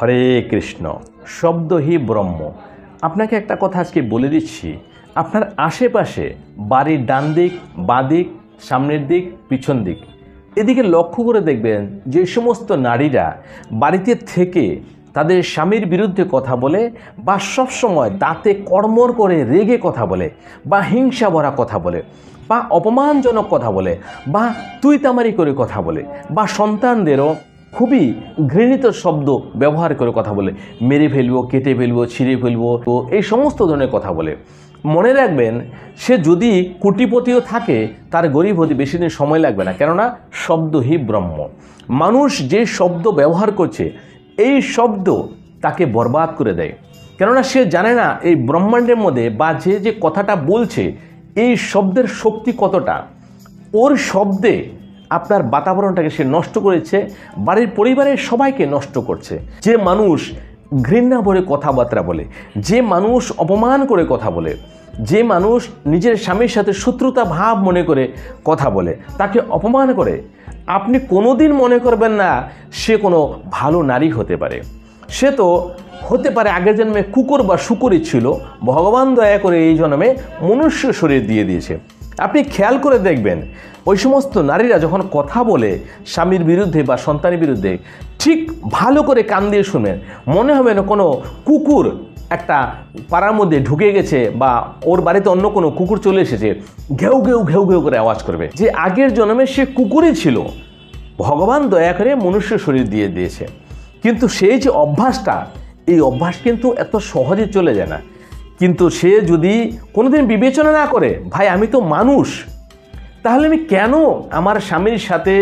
হরে কৃষ্ণ। শব্দহি ব্রহ্ম। আপনাকে একটা কথা আজকে বলে দিচ্ছি, আপনার আশেপাশে বাড়ির ডান দিক, বাঁ দিক, সামনের দিক, পিছন দিক, এদিকে লক্ষ্য করে দেখবেন যে সমস্ত নারীরা বাড়িতে থেকে তাদের স্বামীর বিরুদ্ধে কথা বলে বা সবসময় দাঁতে কড়মড় করে রেগে কথা বলে বা হিংসা ভরা কথা বলে বা অপমানজনক কথা বলে বা তুই তামারি করে কথা বলে বা সন্তানদেরও খুবই ঘৃণিত শব্দ ব্যবহার করে কথা বলে, মেরে ফেলবো, কেটে ফেলবো, ছিঁড়ে ফেলবো, তো এই সমস্ত ধরনের কথা বলে। মনে রাখবেন, সে যদি কোটিপতিও থাকে তার গরিব হতে বেশি দিন সময় লাগবে না, কেননা শব্দহি ব্রহ্ম। মানুষ যে শব্দ ব্যবহার করছে এই শব্দ তাকে বরবাদ করে দেয়, কেননা সে জানে না এই ব্রহ্মাণ্ডের মধ্যে বা যে কথাটা বলছে এই শব্দের শক্তি কতটা। ওর শব্দে আপনার বাতাবরণটাকে সে নষ্ট করেছে, বাড়ির পরিবারের সবাইকে নষ্ট করছে। যে মানুষ ঘৃণা ভরে কথাবার্তা বলে, যে মানুষ অপমান করে কথা বলে, যে মানুষ নিজের স্বামীর সাথে শত্রুতা ভাব মনে করে কথা বলে, তাকে অপমান করে, আপনি কোনোদিন মনে করবেন না সে কোনো ভালো নারী হতে পারে। সে তো হতে পারে আগের জন্মে কুকুর বা শুকুরই ছিল, ভগবান দয়া করে এই জন্মে মনুষ্য শরীর দিয়ে দিয়েছে। আপনি খেয়াল করে দেখবেন ওই সমস্ত নারীরা যখন কথা বলে স্বামীর বিরুদ্ধে বা সন্তানের বিরুদ্ধে, ঠিক ভালো করে কান দিয়ে শুনবেন, মনে হবে না কোনো কুকুর একটা পাড়ার মধ্যে ঢুকে গেছে বা ওর বাড়িতে অন্য কোনো কুকুর চলে এসেছে, ঘেউ ঘেউ ঘেউ ঘেউ করে আওয়াজ করবে, যে আগের জন্মে সে কুকুরই ছিল, ভগবান দয়া করে মনুষ্য শরীর দিয়ে দিয়েছে। কিন্তু সেই যে অভ্যাসটা, এই অভ্যাস কিন্তু এত সহজে চলে যায় না। কিন্তু সে যদি কোনোদিন বিবেচনা না করে, ভাই আমি তো মানুষ, তাহলে আমি কেন আমার স্বামীর সাথে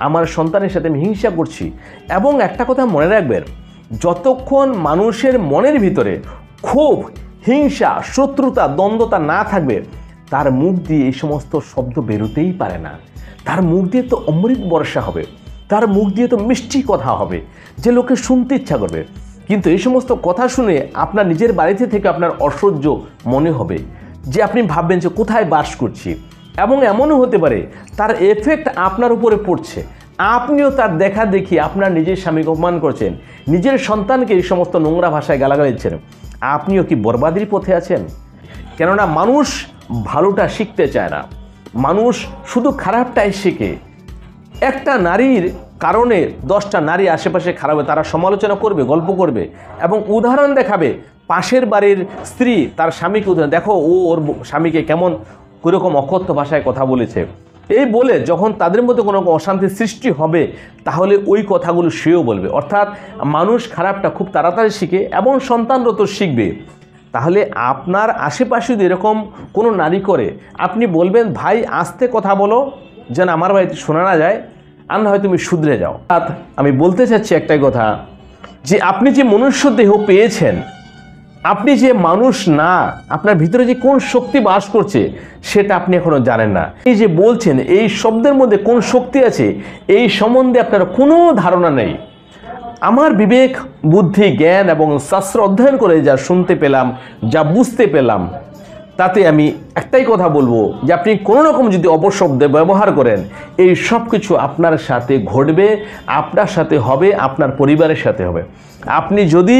আমার সন্তানের সাথে আমি হিংসা করছি। এবং একটা কথা মনে রাখবেন, যতক্ষণ মানুষের মনের ভিতরে ক্ষোভ, হিংসা, শত্রুতা, দ্বন্দ্বতা না থাকবে, তার মুখ দিয়ে এই সমস্ত শব্দ বেরোতেই পারে না। তার মুখ দিয়ে তো অমৃত বর্ষা হবে, তার মুখ দিয়ে তো মিষ্টি কথা হবে, যে লোকে শুনতে ইচ্ছা করবে। কিন্তু এই সমস্ত কথা শুনে আপনার নিজের বাড়িতে থেকে আপনার অসহ্য মনে হবে, যে আপনি ভাববেন যে কোথায় বাস করছি। এবং এমনও হতে পারে তার এফেক্ট আপনার উপরে পড়ছে, আপনিও তার দেখা দেখি আপনার নিজের স্বামীকে অপমান করছেন, নিজের সন্তানকে এই সমস্ত নোংরা ভাষায় গালাগালি দিচ্ছেন। আপনিও কি বরবাদির পথে আছেন? কেননা মানুষ ভালোটা শিখতে চায় না, মানুষ শুধু খারাপটাই শেখে। একটা নারীর কারণে 10টা নারী আশেপাশে খারাপ হবে, তারা সমালোচনা করবে, গল্প করবে এবং উদাহরণ দেখাবে। পাশের বাড়ির স্ত্রী তার স্বামীকে উদাহরণ, দেখো ও ওর স্বামীকে কেমন কীরকম অকথ্য ভাষায় কথা বলেছে, এই বলে যখন তাদের মধ্যে কোনো অশান্তির সৃষ্টি হবে, তাহলে ওই কথাগুলো সেও বলবে। অর্থাৎ মানুষ খারাপটা খুব তাড়াতাড়ি শিখে এবং সন্তানরা তো শিখবে। তাহলে আপনার আশেপাশে যদি এরকম কোনো নারী করে, আপনি বলবেন ভাই আস্তে কথা বলো, যেন আমার বাড়িতে শোনা না যায়, আর না হয় তুমি শুধরে যাও। আমি বলতে চাচ্ছি একটাই কথা, যে আপনি যে মনুষ্য দেহ পেয়েছেন, আপনি যে মানুষ না, আপনার ভিতরে যে কোন শক্তি বাস করছে সেটা আপনি এখনো জানেন না। এই যে বলছেন এই শব্দের মধ্যে কোন শক্তি আছে, এই সম্বন্ধে আপনার কোনো ধারণা নেই। আমার বিবেক, বুদ্ধি, জ্ঞান এবং শাস্ত্র অধ্যয়ন করে যা শুনতে পেলাম, যা বুঝতে পেলাম, তাতে আমি একটাই কথা বলবো, যে আপনি কোনো রকম যদি অপশব্দ ব্যবহার করেন, এই সব কিছু আপনার সাথে ঘটবে, আপনার সাথে হবে, আপনার পরিবারের সাথে হবে। আপনি যদি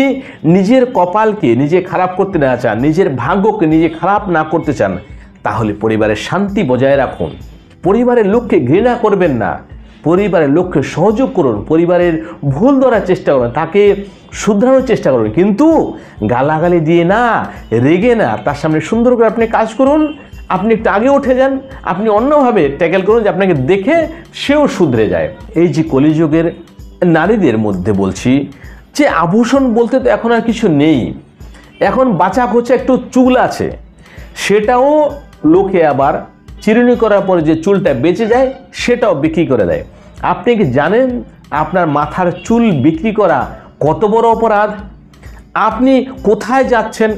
নিজের কপালকে নিজে খারাপ করতে না চান, নিজের ভাগ্যকে নিজে খারাপ না করতে চান, তাহলে পরিবারের শান্তি বজায় রাখুন, পরিবারের লোককে ঘৃণা করবেন না, পরিবারের লোককে সহযোগ করুন, পরিবারের ভুল ধরার চেষ্টা করুন, তাকে শুধরানোর চেষ্টা করুন, কিন্তু গালাগালি দিয়ে না, রেগে না, তার সামনে সুন্দর করে আপনি কাজ করুন। আপনি একটু আগে উঠে যান, আপনি অন্যভাবে ট্যাকেল করুন, যে আপনাকে দেখে সেও শুধরে যায়। এই যে কলিযুগের নারীদের মধ্যে বলছি, যে আভূষণ বলতে তো এখন আর কিছু নেই, এখন বাঁচা খোঁচা একটু চুল আছে, সেটাও লোকে আবার চিরুনি করার পরে যে চুলটা বেঁচে যায় সেটাও বিক্রি করে দেয়। আপনি কি জানেন আপনার মাথার চুল বিক্রি করা কত বড় অপরাধ? আপনি কোথায় যাচ্ছেন?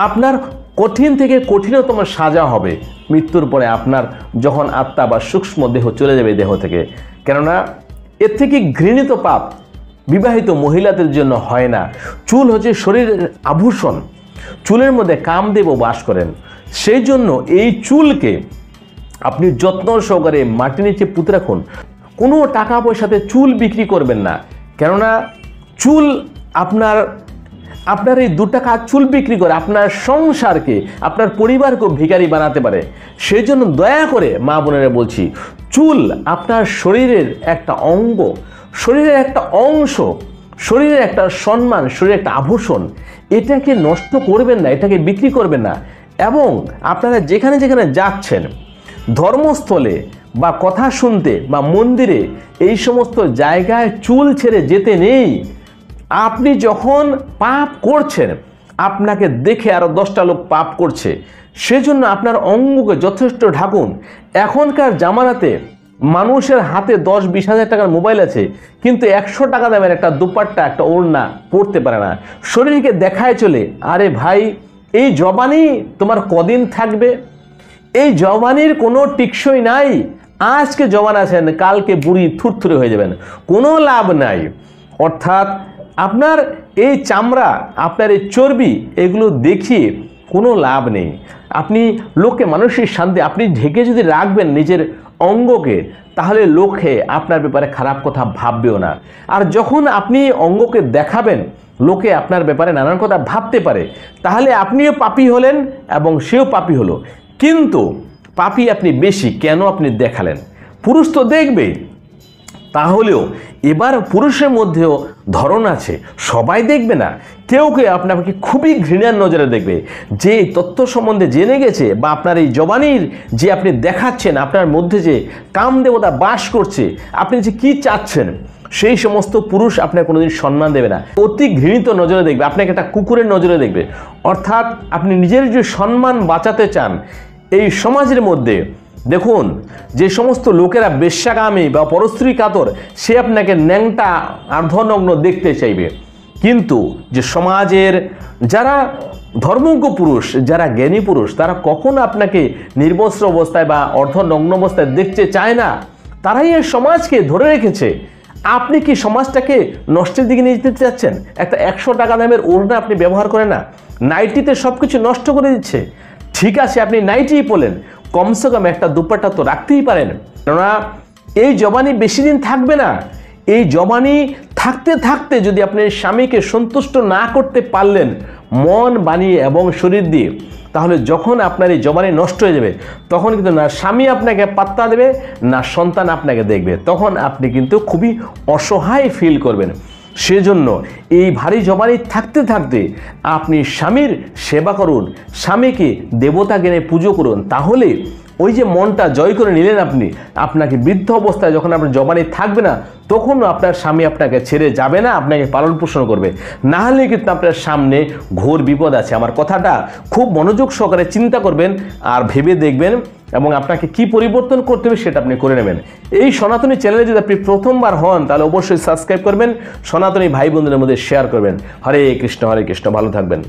আপনার কঠিন থেকে কঠিনতম সাজা হবে মৃত্যুর পরে, আপনার যখন আত্মা বা সূক্ষ্ম দেহ চলে যাবে দেহ থেকে। কেননা এর থেকে ঘৃণিত পাপ বিবাহিত মহিলাদের জন্য হয় না। চুল হচ্ছে শরীরের আভূষণ, চুলের মধ্যে কামদেব বাস করেন। সেই জন্য এই চুলকে আপনি যত্ন সহকারে মাটির নিচে পুঁতে রাখুন। কোনো টাকা পয়সাতে চুল বিক্রি করবেন না, কেননা চুল আপনার এই 2 টাকা চুল বিক্রি করে আপনার সংসারকে, আপনার পরিবারকে ভিখারি বানাতে পারে। সেই জন্য দয়া করে মা বোনেরা বলছি, চুল আপনার শরীরের একটা অঙ্গ, শরীরের একটা অংশ, শরীরের একটা সম্মান, শরীরের একটা আভূষণ। এটাকে নষ্ট করবেন না, এটাকে বিক্রি করবেন না। এবং আপনারা যেখানে যেখানে যাচ্ছেন, ধর্মস্থলে বা কথা শুনতে বা মন্দিরে, এই সমস্ত জায়গায় চুল ছেড়ে যেতে নেই। আপনি যখন পাপ করছেন, আপনাকে দেখে আরও 10টা লোক পাপ করছে, সেজন্য আপনার অঙ্গকে যথেষ্ট ঢাকুন। এখনকার জামানাতে মানুষের হাতে 10-20 হাজার টাকার মোবাইল আছে, কিন্তু 100 টাকা দামের একটা দুপাট্টা, একটা ওড়না পরতে পারে না। শরীরকে দেখায় চলে। আরে ভাই, এই জবানি তোমার কদিন থাকবে? এই জবানির কোনো টিকসই নাই। আজকে জবান আছেন, কালকে বুড়ি থুরথুরে হয়ে যাবেন, কোনো লাভ নাই। অর্থাৎ আপনার এই চামড়া, আপনার এই চর্বি, এগুলো দেখিয়ে কোনো লাভ নেই। আপনি লোককে, মানসিক শান্তি আপনি ঢেকে যদি রাখবেন নিজের অঙ্গকে, তাহলে লোকে আপনার ব্যাপারে খারাপ কথা ভাববেও না। আর যখন আপনি অঙ্গকে দেখাবেন, লোকে আপনার ব্যাপারে নানান কথা ভাবতে পারে, তাহলে আপনিও পাপী হলেন এবং সেও পাপী হলো। কিন্তু পাপী আপনি বেশি কেন আপনি দেখালেন? পুরুষ তো দেখবে, তাহলেও এবার পুরুষের মধ্যেও ধরন আছে, সবাই দেখবে না। কেউ কেউ আপনাকে খুবই ঘৃণার নজরে দেখবে। যে তথ্য সম্বন্ধে জেনে গেছে, বা আপনার এই জবানির যে আপনি দেখাচ্ছেন, আপনার মধ্যে যে কামদেবতা বাস করছে, আপনি যে কি চাচ্ছেন, সেই সমস্ত পুরুষ আপনার কোনোদিন সম্মান দেবে না, অতি ঘৃণিত নজরে দেখবে, আপনাকে একটা কুকুরের নজরে দেখবে। অর্থাৎ আপনি নিজের যে সম্মান বাঁচাতে চান এই সমাজের মধ্যে, দেখুন যে সমস্ত লোকেরা বেশ্যাকামী বা পরস্ত্রী কাতর, সে আপনাকে ন্যাংটা আর্ধনগ্ন দেখতে চাইবে। কিন্তু যে সমাজের যারা ধর্মজ্ঞ পুরুষ, যারা জ্ঞানী পুরুষ, তারা কখনো আপনাকে নির্বস্ত্র অবস্থায় বা অর্ধনগ্ন অবস্থায় দেখতে চায় না। তারাই এই সমাজকে ধরে রেখেছে। আপনি কি সমাজটাকে নষ্টের দিকে নিয়ে যেতে চাচ্ছেন? একটা 100 টাকা দামের ওড়না আপনি ব্যবহার করেন না, নাইটিতে সব কিছু নষ্ট করে দিচ্ছে। ঠিক আছে, আপনি নাইটিই পরলেন, কমসে কম একটা দুপাট্টা তো রাখতেই পারেন। কেননা এই জবানি বেশি দিন থাকবে না। এই জবানি থাকতে থাকতে যদি আপনি স্বামীকে সন্তুষ্ট না করতে পারলেন মন, বাণী এবং শরীর দিয়ে, তাহলে যখন আপনার এই জবানি নষ্ট হয়ে যাবে, তখন কিন্তু না স্বামী আপনাকে পাত্তা দেবে, না সন্তান আপনাকে দেখবে। তখন আপনি কিন্তু খুবই অসহায় ফিল করবেন। সেজন্য এই ভারী জবানি থাকতে থাকতে আপনি স্বামীর সেবা করুন, স্বামীকে দেবতা জ্ঞানে পুজো করুন। তাহলে ওই যে মনটা জয় করে নিলেন আপনি, আপনাকে বৃদ্ধ অবস্থায় যখন আপনার জবানি থাকবে না, তখনও আপনার স্বামী আপনাকে ছেড়ে যাবে না, আপনাকে পালন পোষণ করবে। না হলে কিন্তু আপনার সামনে ঘোর বিপদ আছে। আমার কথাটা খুব মনোযোগ সহকারে চিন্তা করবেন আর ভেবে দেখবেন, এবং আপনাকে কি পরিবর্তন করতে হবে সেটা আপনি করে নেবেন। এই সনাতনী চ্যানেলে যদি আপনি প্রথমবার হন, তাহলে অবশ্যই সাবস্ক্রাইব করবেন, সনাতনী ভাই বোনদের মধ্যে শেয়ার করবেন। হরে কৃষ্ণ, ভালো থাকবেন।